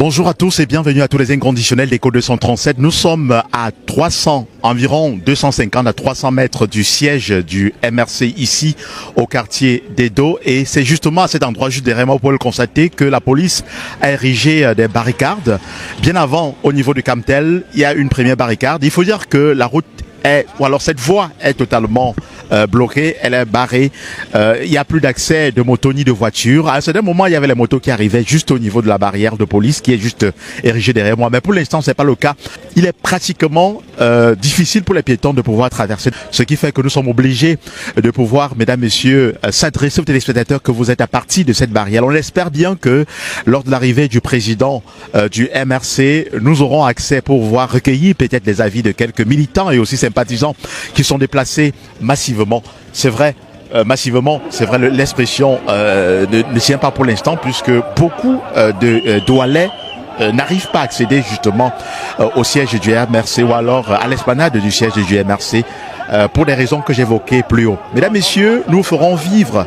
Bonjour à tous et bienvenue à tous les inconditionnels d'Éco 237. Nous sommes à 300, environ 250 à 300 mètres du siège du MRC ici au quartier d'Edo. Et c'est justement à cet endroit, juste derrière moi, pour le constater que la police a érigé des barricades. Bien avant, au niveau du Camtel, il y a une première barricade. Il faut dire que la route cette voie est totalement bloquée, elle est barrée. Il n'y a plus d'accès de motos ni de voitures. À un certain moment, il y avait les motos qui arrivaient juste au niveau de la barrière de police qui est juste érigée derrière moi. Mais pour l'instant, c'est pas le cas. Il est pratiquement difficile pour les piétons de pouvoir traverser. Ce qui fait que nous sommes obligés de pouvoir, mesdames, messieurs, s'adresser aux téléspectateurs que vous êtes à partir de cette barrière. On espère bien que lors de l'arrivée du président du MRC, nous aurons accès pour pouvoir recueillir peut-être les avis de quelques militants et aussi sympathisants qui sont déplacés massivement. C'est vrai, massivement, c'est vrai, l'expression ne tient pas pour l'instant puisque beaucoup de Doualais n'arrivent pas à accéder justement au siège du MRC ou alors à l'esplanade du siège du MRC pour les raisons que j'évoquais plus haut. Mesdames, messieurs, nous ferons vivre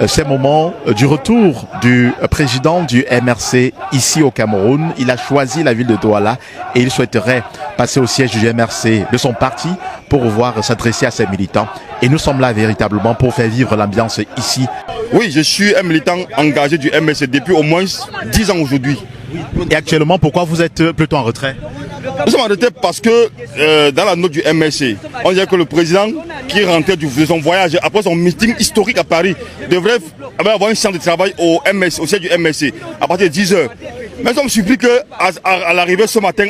ces moments du retour du président du MRC ici au Cameroun. Il a choisi la ville de Douala et il souhaiterait passer au siège du MRC de son parti pour pouvoir s'adresser à ses militants. Et nous sommes là véritablement pour faire vivre l'ambiance ici. Oui, je suis un militant engagé du MRC depuis au moins 10 ans aujourd'hui. Et actuellement, pourquoi vous êtes plutôt en retrait? Nous sommes en retrait parce que dans la note du MRC, on dirait que le président qui rentrait de son voyage après son meeting historique à Paris devrait avoir une séance de travail au MRC, au siège du MRC à partir de 10 h. Mais nous sommes surpris qu'à l'arrivée ce matin,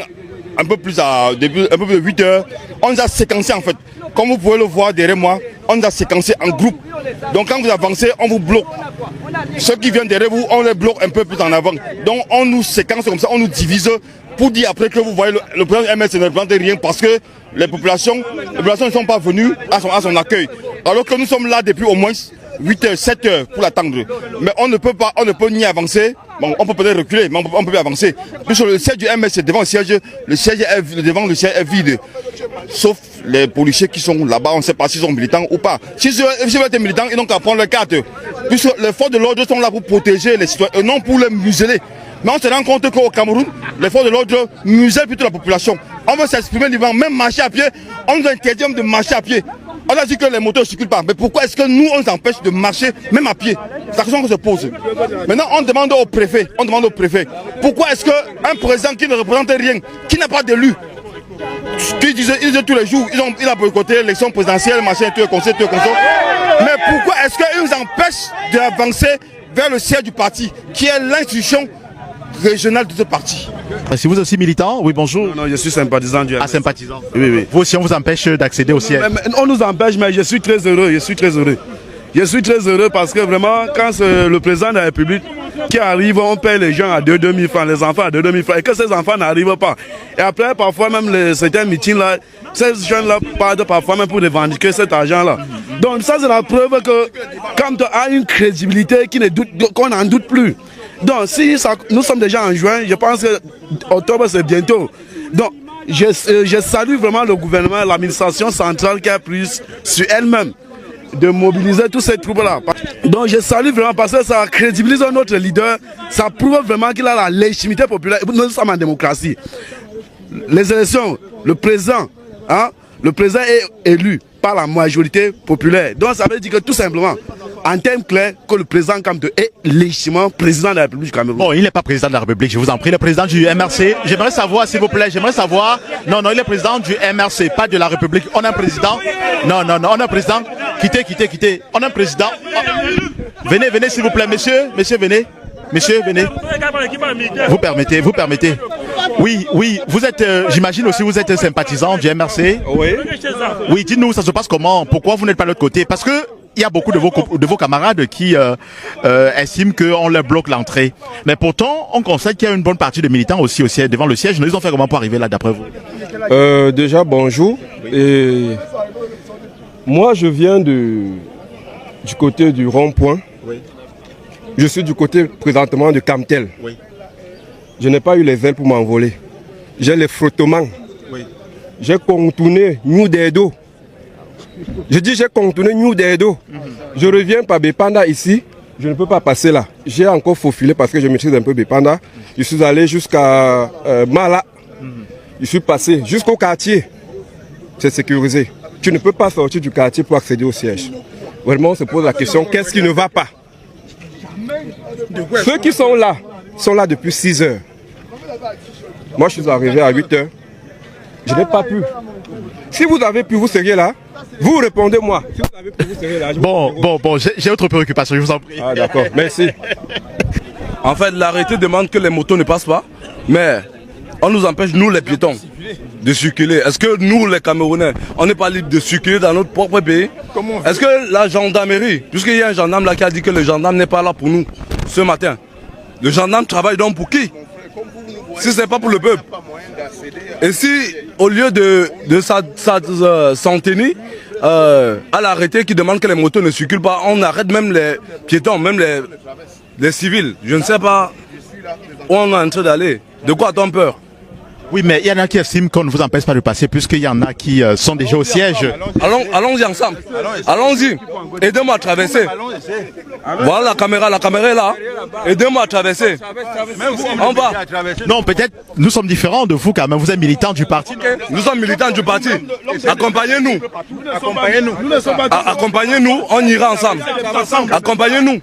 un peu plus de 8 h, on nous a séquencé en fait. Comme vous pouvez le voir derrière moi, on nous a séquencé en groupe. Donc quand vous avancez, on vous bloque. Ceux qui viennent derrière vous, on les bloque un peu plus en avant. Donc on nous séquence comme ça, on nous divise pour dire après que vous voyez le président du MRC ne représente rien parce que les populations ne sont pas venues à son accueil. Alors que nous sommes là depuis au moins 8 h, 7 h pour l'attendre. Mais on ne peut ni avancer. Bon, on peut peut-être reculer, mais on ne peut plus avancer. Puisque le siège du MRC devant le siège est vide. Sauf les policiers qui sont là-bas, on ne sait pas s'ils sont militants ou pas. Si ils étaient militants, ils n'ont qu'à prendre leur carte. Puisque les forces de l'ordre sont là pour protéger les citoyens et non pour les museler. Mais on se rend compte qu'au Cameroun, les forces de l'ordre musellent plutôt la population. On veut s'exprimer librement, même marcher à pied. On nous interdit de marcher à pied. On a dit que les motos ne circulent pas. Mais pourquoi est-ce que nous, on nous empêche de marcher même à pied? C'est la question qu'on se pose. Maintenant, on demande au préfet. Pourquoi est-ce qu'un président qui ne représente rien, qui n'a pas d'élu, qui disait tous les jours, il a boycotté l'élection présidentielle, machin, tout le conseil. Mais pourquoi est-ce qu'il nous empêche d'avancer vers le siège du parti, qui est l'institution régionale de ce parti? Si vous êtes aussi militant, oui, bonjour. Non, je suis sympathisant du MRC. Ah, sympathisant. Oui. Vous aussi, on vous empêche d'accéder au siège? On nous empêche, mais je suis très heureux. Je suis très heureux parce que vraiment, quand c'est le président de la République qui arrive, on paye les gens à 2 000 francs, les enfants à 2 000 francs, et que ces enfants n'arrivent pas. Et après, parfois même, certains meetings-là, ces jeunes-là partent parfois même pour revendiquer cet argent-là. Donc ça, c'est la preuve que quand on a une crédibilité qu'on n'en doute plus. Donc si nous sommes déjà en juin, je pense que octobre c'est bientôt. Donc je salue vraiment le gouvernement, l'administration centrale qui a pris sur elle-même de mobiliser tous ces troupes-là. Donc je salue vraiment parce que ça crédibilise notre leader, ça prouve vraiment qu'il a la légitimité populaire. Nous sommes en démocratie. Les élections, le président est élu par la majorité populaire. Donc ça veut dire que tout simplement, en termes clairs, que le président Kamto est légitimement président de la République du Cameroun. Bon, il n'est pas président de la République, je vous en prie, le président du MRC. J'aimerais savoir, s'il vous plaît, Non, il est président du MRC, pas de la République. On a un président. Non, on a un président. Quittez. On a un président. Oh. Venez, s'il vous plaît, monsieur, venez. Monsieur, venez. Vous permettez. Oui, vous êtes, j'imagine aussi, vous êtes sympathisant du MRC. Oui. Oui, dites-nous, ça se passe comment? Pourquoi vous n'êtes pas de l'autre côté? Parce que il y a beaucoup de vos camarades qui estiment qu'on leur bloque l'entrée. Mais pourtant, on constate qu'il y a une bonne partie de militants aussi devant le siège. Ils ont fait comment pour arriver là, d'après vous? Déjà, bonjour. Et moi, je viens du côté du rond-point. Oui. Je suis du côté présentement de Camtel. Oui. Je n'ai pas eu les ailes pour m'envoler. J'ai les frottements. Oui. J'ai contourné New Dedo. Je dis j'ai contourné New Dedo. Je reviens par Bepanda ici. je ne peux pas passer là. J'ai encore faufilé parce que je maîtrise un peu Bépanda. Je suis allé jusqu'à Mala. Je suis passé jusqu'au quartier. C'est sécurisé. Tu ne peux pas sortir du quartier pour accéder au siège. Vraiment, on se pose la question, qu'est-ce qui ne va pas? Ceux qui sont là depuis 6 heures. Moi, je suis arrivé à 8 heures. Je n'ai pas pu. Si vous avez pu, vous seriez là. Vous répondez-moi. Si vous avez pu, vous seriez là. Bon, j'ai autre préoccupation, je vous en prie. Ah d'accord, merci. En fait, l'arrêté demande que les motos ne passent pas, mais on nous empêche, nous les piétons, de circuler. Est-ce que nous, les Camerounais, on n'est pas libre de circuler dans notre propre pays? Est-ce que la gendarmerie, puisqu'il y a un gendarme là qui a dit que le gendarme n'est pas là pour nous ce matin, le gendarme travaille donc pour qui? Si ce n'est pas pour le peuple. Et si, au lieu de s'en tenir à l'arrêté qui demande que les motos ne circulent pas, on arrête même les piétons, même les civils. Je ne sais pas où on est en train d'aller. De quoi a-t-on peur? Oui, mais il y en a qui estiment qu'on ne vous empêche pas de passer puisqu'il y en a qui sont déjà au siège. Allons-y ensemble. Allons-y. Aidez-moi à traverser. Voilà la caméra est là. Aidez-moi à traverser. On va. Non, peut-être nous sommes différents de vous quand même. Vous êtes militants du parti. Nous sommes militants du parti. Accompagnez-nous. Accompagnez-nous, on ira ensemble. Accompagnez-nous.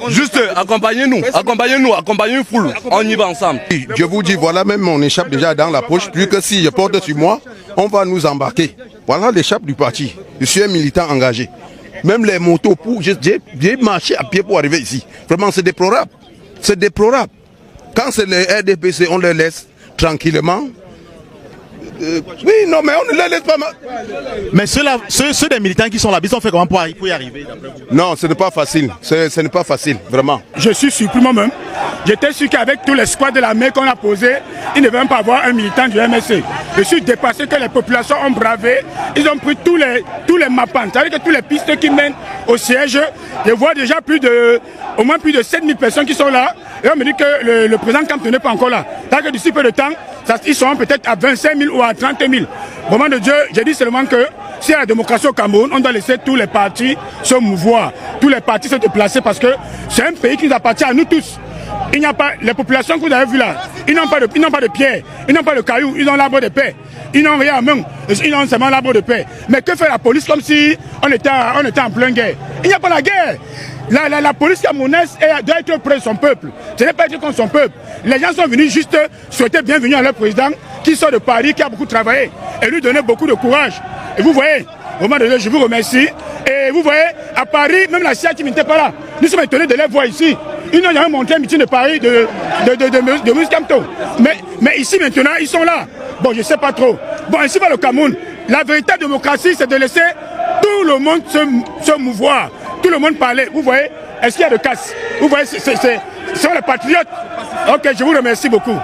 Juste accompagnez-nous. Accompagnez-nous une foule, on y va ensemble. Je vous dis, voilà, même mon échappe déjà dans la poche, plus que si je porte sur moi, on va nous embarquer. Voilà l'échappe du parti. Je suis un militant engagé. Même les motos, j'ai marché à pied pour arriver ici. Vraiment, c'est déplorable. C'est déplorable. Quand c'est les RDPC, on les laisse tranquillement. Oui, non, mais on ne les laisse pas. Mais ceux des militants qui sont là, ils ont fait comment pour y arriver? Non, ce n'est pas facile. Ce n'est pas facile, vraiment. Je suis surpris moi-même. J'étais sûr qu'avec tous les squads de la mer qu'on a posés, il ne va même pas avoir un militant du MSC. Je suis dépassé que les populations ont bravé. Ils ont pris tous les mappants. C'est-à-dire que tous les pistes qui mènent au siège. Je vois déjà au moins plus de 7000 personnes qui sont là. Et on me dit que le président Campton n'est pas encore là. C'est-à-dire que d'ici peu de temps, ils seront peut-être à 25 000 ou à 30 000. Au moment de Dieu, j'ai dit seulement que s'il y a la démocratie au Cameroun, on doit laisser tous les partis se mouvoir, tous les partis se déplacer parce que c'est un pays qui nous appartient à nous tous. Il n'y a pas, les populations que vous avez vues là, ils n'ont pas de pierre, ils n'ont pas de cailloux, ils ont l'arbre de paix. Ils n'ont rien à main, ils ont seulement l'arbre de paix. Mais que fait la police comme si on était en pleine guerre? Il n'y a pas la guerre. La police camerounaise doit être près de son peuple. Ce n'est pas être contre son peuple. Les gens sont venus juste souhaiter bienvenue à leur président qui sort de Paris, qui a beaucoup travaillé et lui donner beaucoup de courage. Et vous voyez, au moment donné, je vous remercie. Et vous voyez, à Paris, même la CIA qui n'était pas là. Nous sommes étonnés de les voir ici. Ils n'ont jamais montré un meeting de Paris de Moïse Kamto. Mais ici maintenant, ils sont là. Bon, je ne sais pas trop. Bon, ici va le Cameroun. La véritable démocratie, c'est de laisser tout le monde se mouvoir. Tout le monde parler. Vous voyez, est-ce qu'il y a de casse? Vous voyez, ce sont les patriotes. Ok, je vous remercie beaucoup.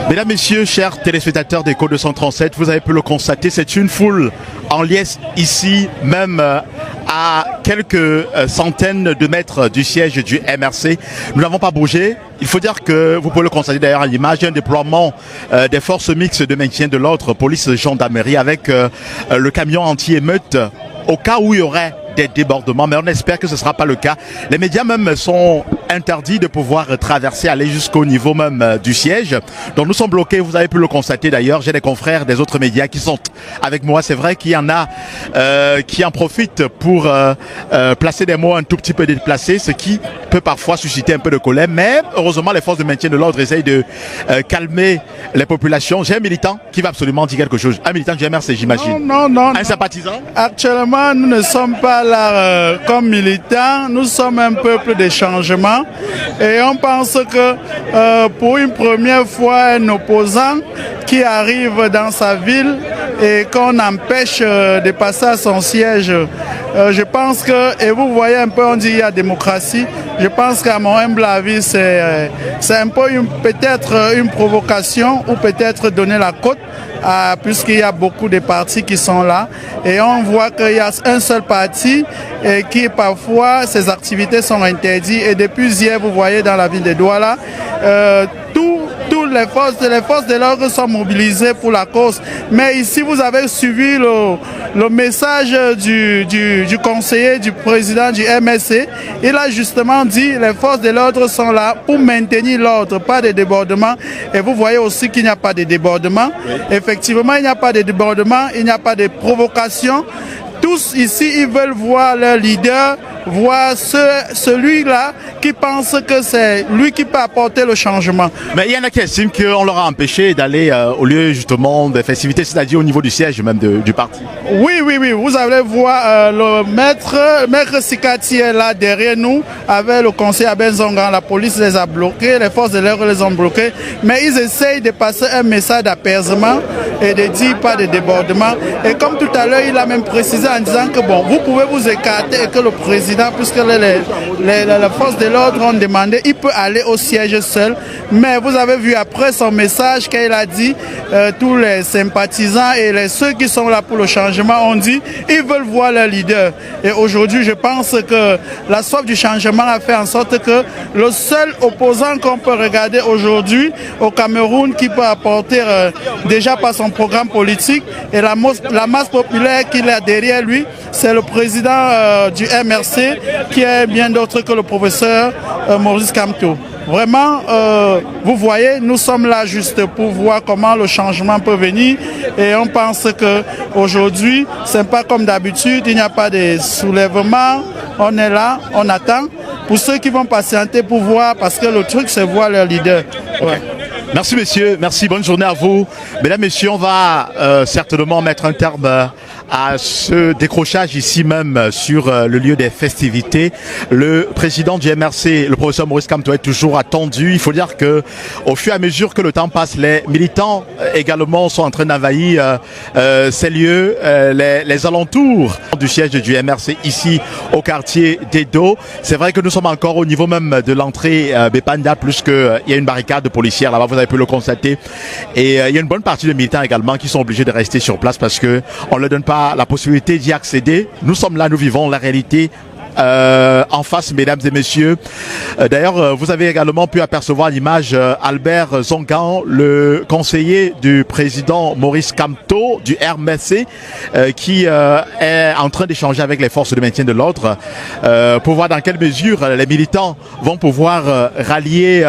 Mesdames, Messieurs, chers téléspectateurs d'Echo 237, vous avez pu le constater, c'est une foule en liesse ici, même à quelques centaines de mètres du siège du MRC. Nous n'avons pas bougé. Il faut dire que, vous pouvez le constater d'ailleurs à l'image, il y a un déploiement des forces mixtes de maintien de l'ordre, police, gendarmerie, avec le camion anti-émeute, au cas où il y aurait des débordements, mais on espère que ce ne sera pas le cas. Les médias même sont interdits de pouvoir traverser, aller jusqu'au niveau même du siège. Donc nous sommes bloqués, vous avez pu le constater d'ailleurs. J'ai des confrères des autres médias qui sont avec moi. C'est vrai qu'il y en a qui en profitent pour placer des mots un tout petit peu déplacés, ce qui peut parfois susciter un peu de colère. Mais heureusement, les forces de maintien de l'ordre essayent de calmer les populations. J'ai un militant qui va absolument dire quelque chose. Un militant du MRC, j'imagine. Non. Un sympathisant? Actuellement, nous ne sommes pas là comme militants. Nous sommes un peuple de changement. Et on pense que pour une première fois, un opposant qui arrive dans sa ville et qu'on empêche de passer à son siège, je pense que, et vous voyez un peu, on dit il y a démocratie. Je pense qu'à mon humble avis, c'est un peu peut-être une provocation ou peut-être donner la cote, puisqu'il y a beaucoup de partis qui sont là. Et on voit qu'il y a un seul parti et qui parfois ses activités sont interdites. Et depuis hier, vous voyez dans la ville de Douala, tous les forces de l'ordre sont mobilisées pour la cause. Mais ici, vous avez suivi le message du conseiller, du président du MSC. Il a justement dit les forces de l'ordre sont là pour maintenir l'ordre, pas de débordement. Et vous voyez aussi qu'il n'y a pas de débordement. Effectivement, il n'y a pas de débordement, il n'y a pas de provocation. Tous ici, ils veulent voir leur leader, voir celui-là qui pense que c'est lui qui peut apporter le changement. Mais il y en a qui estiment qu'on leur a empêché d'aller au lieu justement des festivités, c'est-à-dire au niveau du siège même du parti. Oui, vous allez voir le maître Sikati est là derrière nous avec le conseiller Abenzongan. La police les a bloqués, les forces de l'ordre les ont bloqués, mais ils essayent de passer un message d'apaisement et de dire pas de débordement. Et comme tout à l'heure, il a même précisé en disant que bon, vous pouvez vous écarter et que le président, puisque les forces de l'ordre ont demandé, il peut aller au siège seul. Mais vous avez vu après son message qu'il a dit, tous les sympathisants et ceux qui sont là pour le changement ont dit, ils veulent voir leur leader. Et aujourd'hui, je pense que la soif du changement a fait en sorte que le seul opposant qu'on peut regarder aujourd'hui au Cameroun qui peut apporter déjà par son programme politique et la masse populaire qu'il a derrière lui, c'est le président du MRC qui est bien d'autre que le professeur Maurice Kamto. Vraiment, vous voyez, nous sommes là juste pour voir comment le changement peut venir et on pense qu'aujourd'hui, ce n'est pas comme d'habitude, il n'y a pas de soulèvement, on est là, on attend. Pour ceux qui vont patienter pour voir, parce que le truc c'est voir leur leader. Ouais. Merci messieurs, merci, bonne journée à vous. Mesdames, messieurs, on va certainement mettre un terme à ce décrochage ici même sur le lieu des festivités. Le président du MRC, le professeur Maurice Kamto, est toujours attendu. Il faut dire que au fur et à mesure que le temps passe, les militants également sont en train d'envahir ces lieux, les alentours du siège du MRC ici au quartier d'Edo. C'est vrai que nous sommes encore au niveau même de l'entrée Bepanda, plus qu'il y a une barricade policière là-bas, vous avez pu le constater. Et il y a une bonne partie de militants également qui sont obligés de rester sur place parce que on ne leur donne pas la possibilité d'y accéder. Nous sommes là, nous vivons la réalité en face, mesdames et messieurs. D'ailleurs, vous avez également pu apercevoir l'image Albert Zongan, le conseiller du président Maurice Kamto du RMC, qui est en train d'échanger avec les forces de maintien de l'ordre pour voir dans quelle mesure les militants vont pouvoir rallier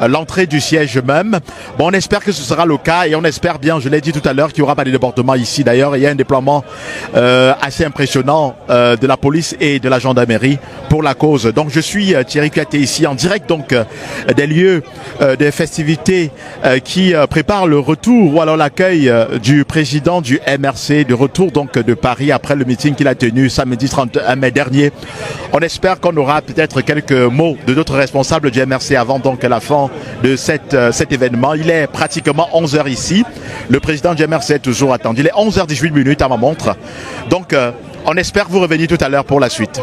l'entrée du siège même. Bon, on espère que ce sera le cas et on espère bien, je l'ai dit tout à l'heure, qu'il n'y aura pas de débordement ici. D'ailleurs, il y a un déploiement assez impressionnant de la police et de la gendarmerie pour la cause. Donc je suis Thierry Kuaté ici en direct donc des lieux des festivités qui préparent le retour ou alors l'accueil du président du MRC, de retour donc de Paris après le meeting qu'il a tenu samedi 31 mai dernier. On espère qu'on aura peut-être quelques mots de d'autres responsables du MRC avant donc la fin de cet événement. Il est pratiquement 11h ici. Le président du MRC est toujours attendu. Il est 11h18 à ma montre. Donc on espère vous revenir tout à l'heure pour la suite.